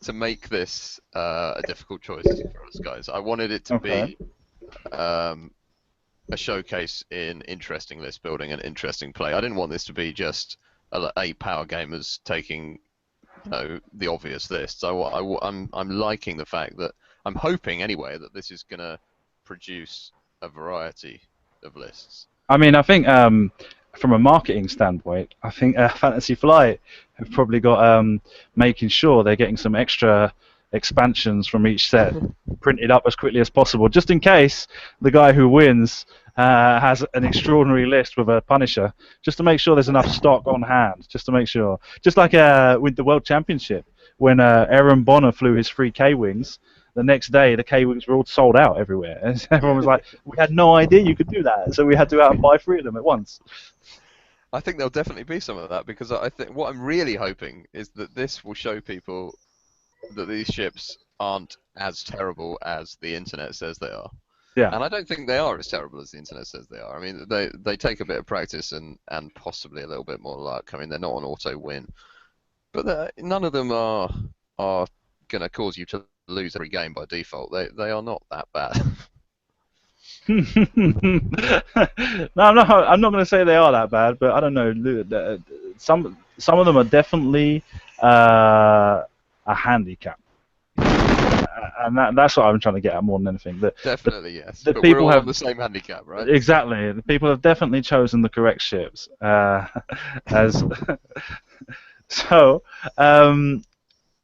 to make this a difficult choice for us guys. I wanted it to be a showcase in interesting list building and interesting play. I didn't want this to be just eight power gamers taking, the obvious lists. I'm liking the fact that I'm hoping anyway that this is going to produce a variety of lists. I mean, I think from a marketing standpoint, I think Fantasy Flight have probably got making sure they're getting some extra expansions from each set printed up as quickly as possible, just in case the guy who wins has an extraordinary list with a Punisher, just to make sure there's enough stock on hand, just to make sure. Just like with the World Championship, when Aaron Bonner flew his 3 K-Wings, the next day the K-Wings were all sold out everywhere. And everyone was like, we had no idea you could do that, so we had to go out and buy 3 of them at once. I think there'll definitely be some of that, because I think what I'm really hoping is that this will show people that these ships aren't as terrible as the internet says they are. Yeah. And I don't think they are as terrible as the internet says they are. I mean, they take a bit of practice and possibly a little bit more luck. I mean, they're not an auto win, but none of them are going to cause you to lose every game by default. They are not that bad. No, I'm not going to say they are that bad, but I don't know. Some of them are definitely a handicap, and that's what I'm trying to get at more than anything. Definitely, yes. The but people we're all have on the same handicap, right? Exactly. The people have definitely chosen the correct ships. As so,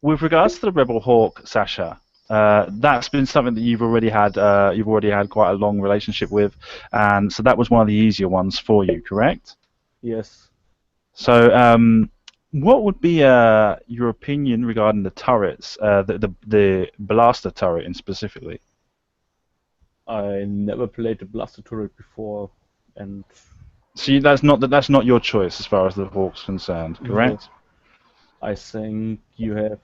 with regards to the Rebel Hawk, Sasha, that's been something that you've already had. You've already had quite a long relationship with, and so that was one of the easier ones for you, correct? Yes. So, what would be your opinion regarding the turrets, the blaster turret in specifically? I never played the blaster turret before, and See, that's not your choice as far as the Hawk's concerned, correct? I think you have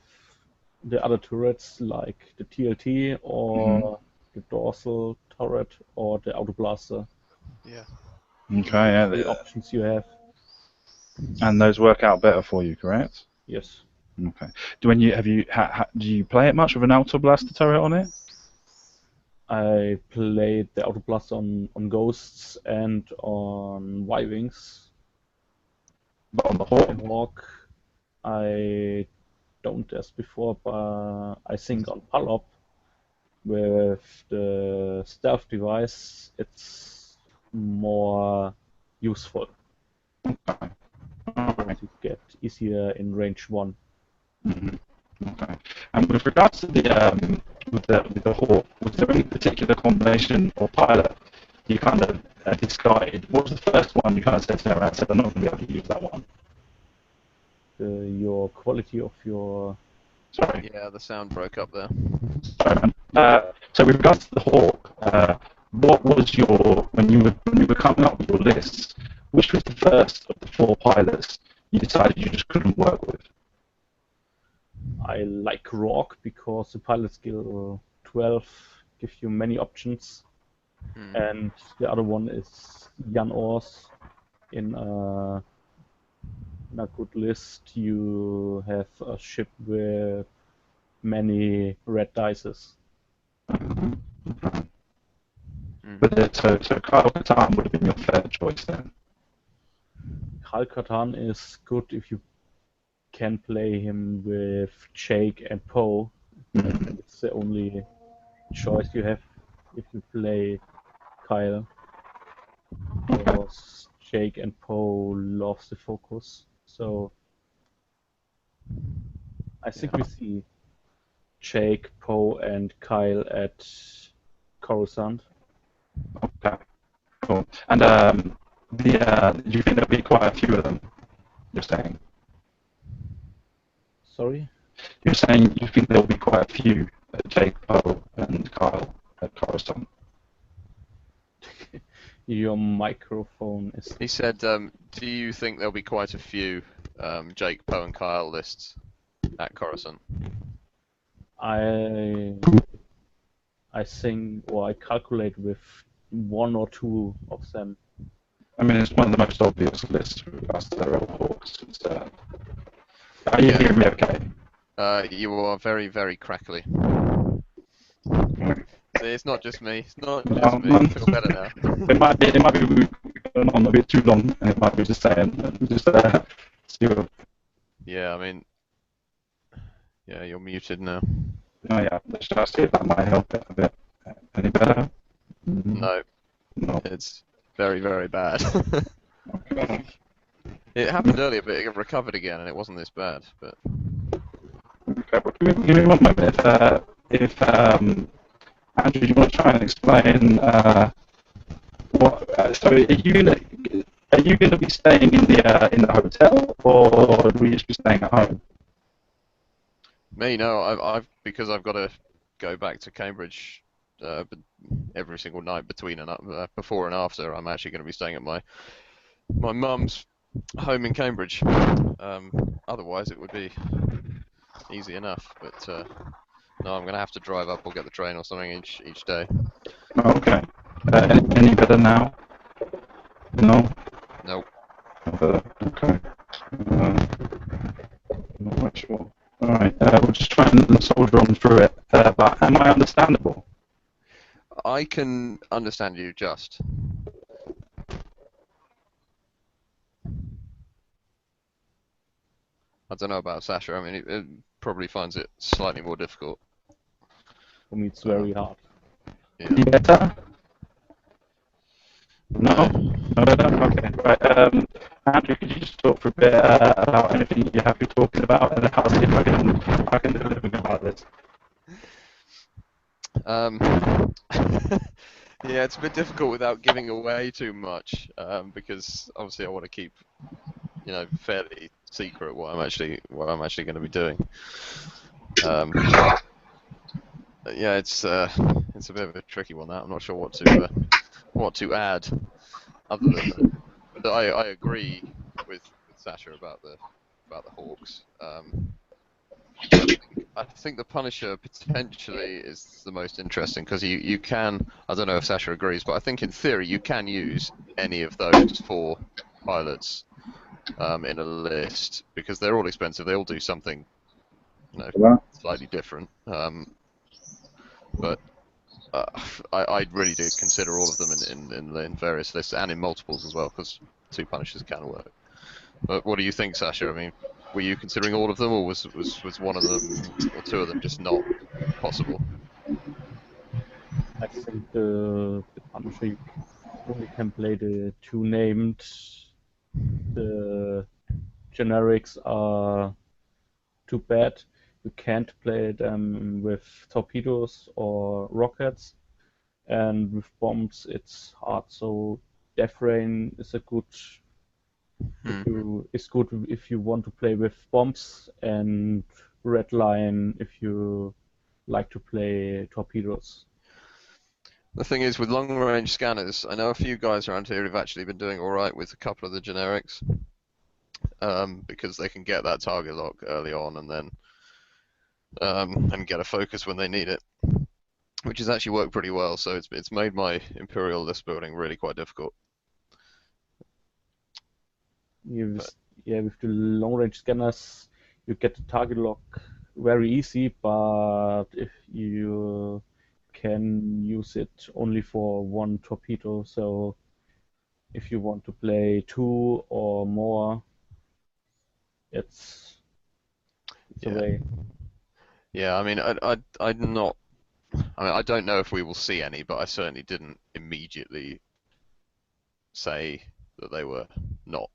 the other turrets like the TLT or the dorsal turret or the auto blaster. Yeah. Okay, yeah, The options you have. and those work out better for you, correct? Yes. Okay. Do you play it much with an auto blaster turret on it? I played the auto blaster on Ghosts and on Y-Wings. But on the Hawk? And Hawk, I don't as before, but I think on Palop with the stealth device, it's more useful. Okay. Okay. To get easier in range 1. Mm-hmm. Okay. And with regards to the with the Hawk, was there any particular combination or pilot you kind of discarded? What was the first one you kind of said to her, said, I'm not going to be able to use that one? Your quality of your... Sorry. Yeah, the sound broke up there. Sorry, man. So with regards to the Hawk, what was when you were coming up with your lists, which was the first of the 4 pilots you decided you just couldn't work with? I like Rock because the pilot skill 12 gives you many options, and the other one is Jan Ors. In a good list, you have a ship with many red dices. Mm-hmm. Okay. But so Kyle Katarn would have been your third choice then. Kyle Katarn is good if you can play him with Jake and Poe. Mm-hmm. It's the only choice you have if you play Kyle. Because Jake and Poe loves the focus. So I think we see Jake, Poe, and Kyle at Coruscant. Okay, cool. And do you think there'll be quite a few of them? You're saying? Sorry? You're saying you think there'll be quite a few Jake, Poe, and Kyle at Coruscant? Your microphone is... He said, do you think there'll be quite a few Jake, Poe, and Kyle lists at Coruscant? I think, or I calculate with 1 or 2 of them. I mean, it's one of the most obvious lists with regards to the Rebel Hawks. Are you hearing me okay? You are very, very crackly. See, it's not just me. It's not No, just me. I feel better now. it might be we've gone on a bit too long, and it might be just saying, see what, Yeah, I mean, yeah, you're muted now. oh yeah, let's just see if that might help it a bit. Any better? No, No. it's very, very bad. Okay. It happened earlier, but it recovered again, and it wasn't this bad. But Okay, well, give me one moment. If Andrew, you want to try and explain what? So, are you gonna be staying in the hotel, or will you just be staying at home? me, no, I've because I've got to go back to Cambridge every single night between and before and after. I'm actually going to be staying at my mum's home in Cambridge. Otherwise, it would be easy enough. But no, I'm going to have to drive up or get the train or something each day. Oh, okay. Any better now? No. Nope. Okay. Not quite sure. All right. We'll just try and soldier on through it. But am I understandable? I can understand you just. I don't know about Sasha. I mean, it probably finds it slightly more difficult. For me, it's very hard. Yeah. Any better? No. No better. Okay. Right. Andrew, could you just talk for a bit about anything you're happy talking about, and I'll see if I can do a living about this. Yeah, it's a bit difficult without giving away too much, because obviously I want to keep, fairly secret what I'm actually going to be doing. Yeah, it's a bit of a tricky one. That I'm not sure what to add, other than that I agree with Sasha about the Hawks. I think the Punisher potentially is the most interesting because you can, I don't know if Sasha agrees, but I think in theory you can use any of those 4 pilots in a list because they're all expensive. They all do something, slightly different. But I really do consider all of them in various lists and in multiples as well because 2 Punishers can work. But what do you think, Sasha? I mean, were you considering all of them, or was one of them or 2 of them just not possible? I think the Punisher you only can play the 2 named. The generics are too bad. You can't play them with torpedoes or rockets, and with bombs it's hard. So Death Rain is a good if you want to play with bombs, and Red Line if you like to play torpedoes. The thing is, with long-range scanners, I know a few guys around here who've actually been doing all right with a couple of the generics, because they can get that target lock early on and then and get a focus when they need it, which has actually worked pretty well. So it's made my Imperial list building really quite difficult. With the long-range scanners, you get the target lock very easy, but if you can use it only for 1 torpedo, so if you want to play 2 or more, it's a way. Yeah, I mean, I'm not. I mean, I don't know if we will see any, but I certainly didn't immediately say that they were not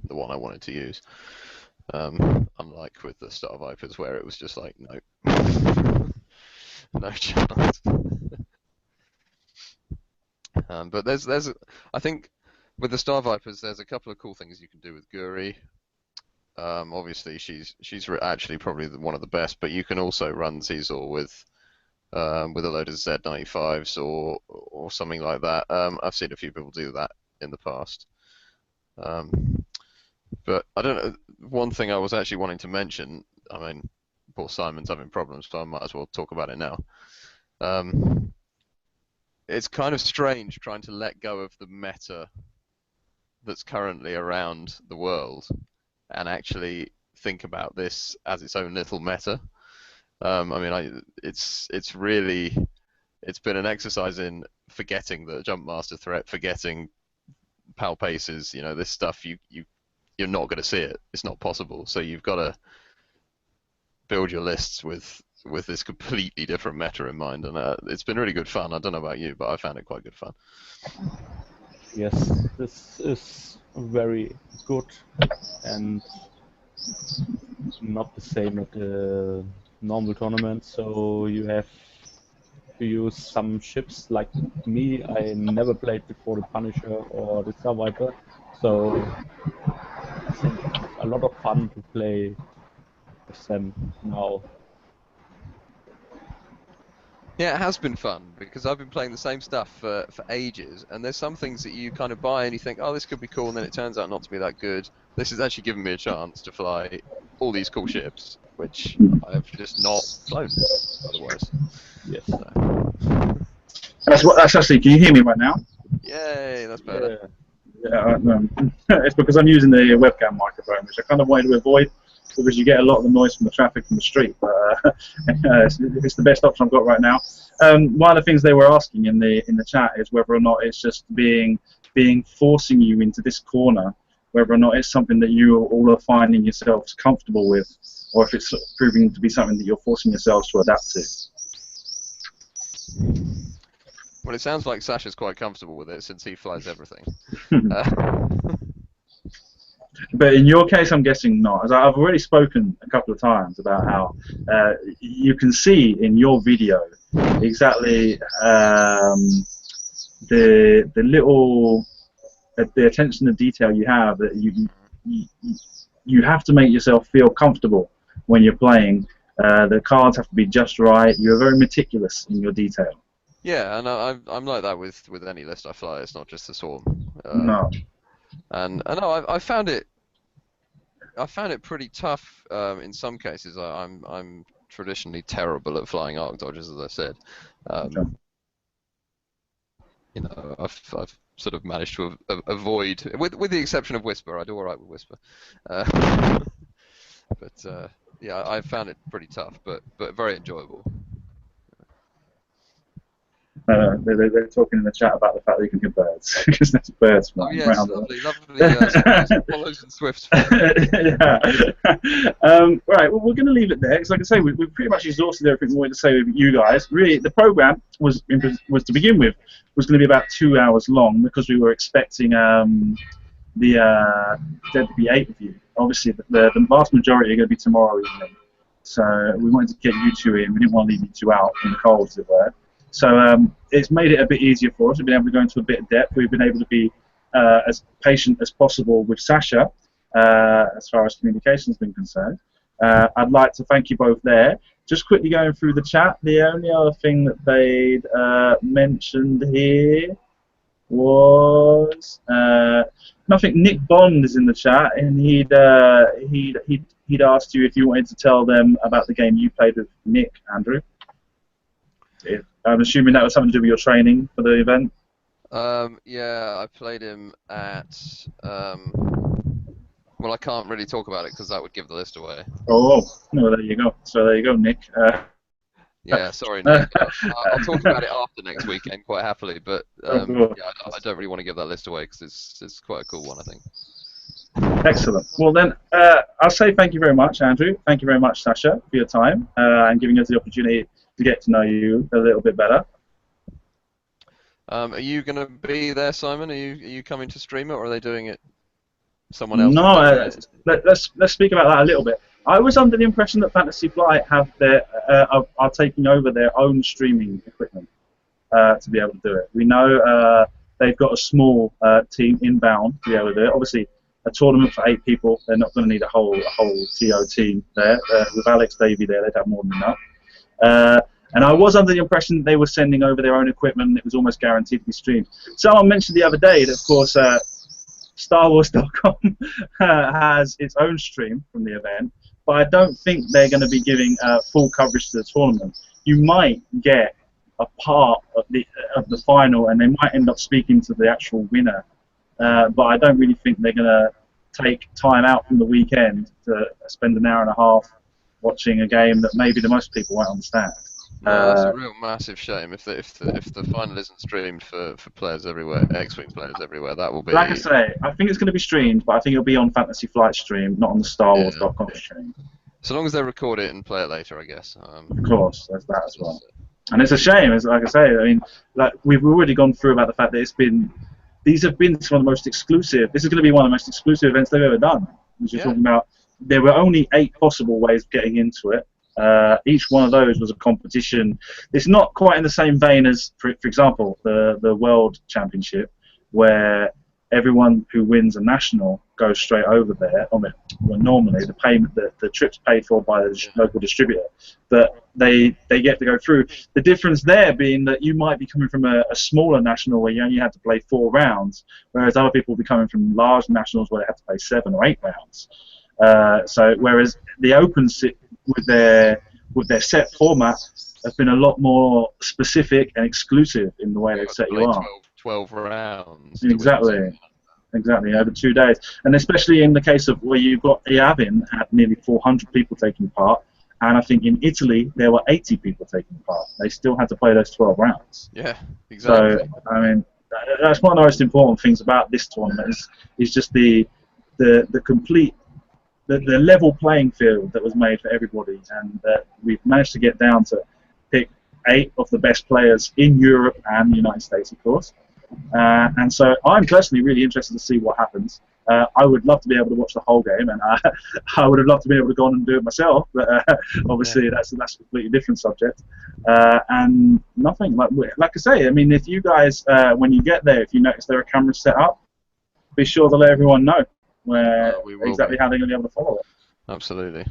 the one I wanted to use. Unlike with the Star Vipers, where it was just like, no, no chance. But I think with the Star Vipers, there's a couple of cool things you can do with Guri. Obviously, she's actually probably one of the best, but you can also run Zizor with a load of Z95s or something like that. I've seen a few people do that in the past. But I don't know. One thing I was actually wanting to mention, I mean, poor Simon's having problems, so I might as well talk about it now. It's kind of strange trying to let go of the meta that's currently around the world and actually think about this as its own little meta. I mean, it's really it's been an exercise in forgetting the jump master threat, forgetting PAL paces. You know, this stuff you're not going to see it. It's not possible. So you've got to build your lists with this completely different meta in mind, and it's been really good fun. I don't know about you, but I found it quite good fun. Yes, this is very good and not the same at the normal tournament. So you have to use some ships like me. I never played before the Punisher or the Star Viper, so I think it's a lot of fun to play with them now. Yeah, it has been fun because I've been playing the same stuff for ages, and there's some things that you kind of buy and you think, oh, this could be cool, and then it turns out not to be that good. This has actually given me a chance to fly all these cool ships, which I've just not flown otherwise. Yes. So. That's actually. Can you hear me right now? Yay, that's better. Yeah, it's because I'm using the webcam microphone, which I kind of wanted to avoid because you get a lot of the noise from the traffic from the street. But it's the best option I've got right now. One of the things they were asking in the chat is whether or not it's just being forcing you into this corner, whether or not it's something that you all are finding yourselves comfortable with, or if it's proving to be something that you're forcing yourselves to adapt to. Well, it sounds like Sasha's quite comfortable with it since he flies everything. But in your case, I'm guessing not. As I've already spoken a couple of times about how you can see in your video exactly the little the attention to detail you have, that you have to make yourself feel comfortable when you're playing. The cards have to be just right. You're very meticulous in your detail. Yeah, and I'm like that with any list I fly. It's not just the Swarm. No. And I know I found it pretty tough in some cases. I'm traditionally terrible at flying arc dodges, as I said. Okay. You know, I've sort of managed to avoid, with the exception of Whisper. I do all right with Whisper. But yeah, I found it pretty tough, but very enjoyable. They're talking in the chat about the fact that you can hear birds, because there's birds flying yes, around. lovely swallows and swifts. Yeah. Right, well, we're going to leave it there, because like I say, we've pretty much exhausted everything we wanted to say with you guys. Really, the program was to begin with, was going to be about 2 hours long, because we were expecting there to be 8 of you. Obviously, the vast majority are going to be tomorrow evening. So we wanted to get you two in. We didn't want to leave you two out in the cold, as it were. So it's made it a bit easier for us. We've been able to go into a bit of depth. We've been able to be as patient as possible with Sasha as far as communication has been concerned. I'd like to thank you both there. Just quickly going through the chat, the only other thing that they'd mentioned here was nothing. Nick Bond is in the chat, and he'd asked you if you wanted to tell them about the game you played with Nick, Andrew. I'm assuming that was something to do with your training for the event. Yeah, I played him at. Well, I can't really talk about it because that would give the list away. Oh, no, there you go. So there you go, Nick. Yeah, sorry, Nick. I'll talk about it after next weekend quite happily, but yeah, I don't really want to give that list away because it's quite a cool one, I think. Excellent. Well then, I'll say thank you very much, Andrew. Thank you very much, Sasha, for your time and giving us the opportunity to get to know you a little bit better. Are you going to be there, Simon? Are you coming to stream it, or are they doing it someone else? No, let's speak about that a little bit. I was under the impression that Fantasy Flight have are taking over their own streaming equipment to be able to do it. We know they've got a small team inbound to be able to do it. Obviously, a tournament for 8 people, they're not going to need a whole TO team there. With Alex Davey there, they'd have more than enough. And I was under the impression they were sending over their own equipment and it was almost guaranteed to be streamed. Someone mentioned the other day that, of course, StarWars.com has its own stream from the event, but I don't think they're going to be giving full coverage to the tournament. You might get a part of the final, and they might end up speaking to the actual winner, but I don't really think they're going to take time out from the weekend to spend an hour and a half watching a game that maybe the most people won't understand. No, that's a real massive shame. If the final isn't streamed for players everywhere, X-Wing players everywhere, that will be. Like I say, I think it's going to be streamed, but I think it'll be on Fantasy Flight stream, not on the StarWars.com stream. So long as they record it and play it later, I guess. Of course, there's that as well. And it's a shame, as like I say. I mean, like we've already gone through about the fact that these have been some of the most exclusive. This is going to be one of the most exclusive events they've ever done. Which you're talking about. There were only 8 possible ways of getting into it. Each one of those was a competition. It's not quite in the same vein as, for example, the World Championship, where everyone who wins a national goes straight over there. I mean, well, normally the trip's paid for by the local distributor, but they get to go through. The difference there being that you might be coming from a smaller national where you only had to play 4 rounds, whereas other people will be coming from large nationals where they have to play 7 or 8 rounds. So whereas the Opens with their set format have been a lot more specific and exclusive in the way they've set you up. 12 rounds. Exactly, over 2 days. And especially in the case of where you've got Yavin had nearly 400 people taking part, and I think in Italy there were 80 people taking part. They still had to play those 12 rounds. Yeah, exactly. So, I mean, that's one of the most important things about this tournament is just the complete the level playing field that was made for everybody, and that we've managed to get down to pick 8 of the best players in Europe and the United States, of course. And so I'm personally really interested to see what happens. I would love to be able to watch the whole game, and I would have loved to be able to go on and do it myself, but obviously that's a completely different subject. And nothing, like I say, I mean, if you guys, when you get there, if you notice there are cameras set up, be sure to let everyone know exactly how they're going to be able to follow it. Absolutely.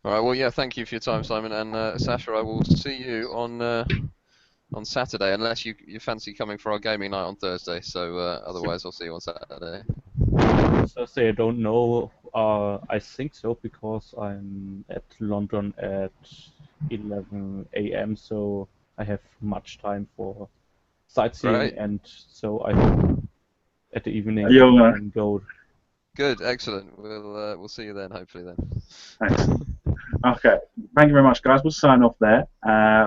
All right, well, yeah, thank you for your time, Simon, and Sasha, I will see you on Saturday, unless you fancy coming for our gaming night on Thursday. So otherwise, I'll see you on Saturday. Thursday, I don't know. I think so, because I'm at London at 11 a.m. So I have much time for sightseeing, and so I hope at the evening I can go. Good, excellent. We'll see you then, hopefully then. Thanks. Okay, thank you very much, guys. We'll sign off there.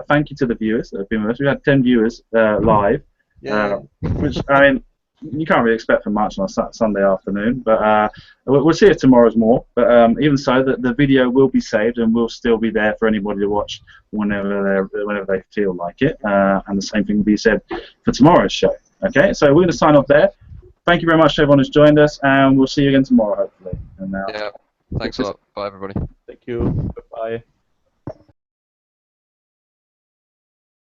Thank you to the viewers that have been with us. We had 10 viewers live, which, I mean, you can't really expect for much on a Sunday afternoon, but we'll see if tomorrow's more. But even so, the video will be saved and will still be there for anybody to watch whenever they feel like it. And the same thing will be said for tomorrow's show. Okay, so we're going to sign off there. Thank you very much to everyone who's joined us, and we'll see you again tomorrow, hopefully. And now, thanks a lot. Bye, everybody. Thank you. Goodbye.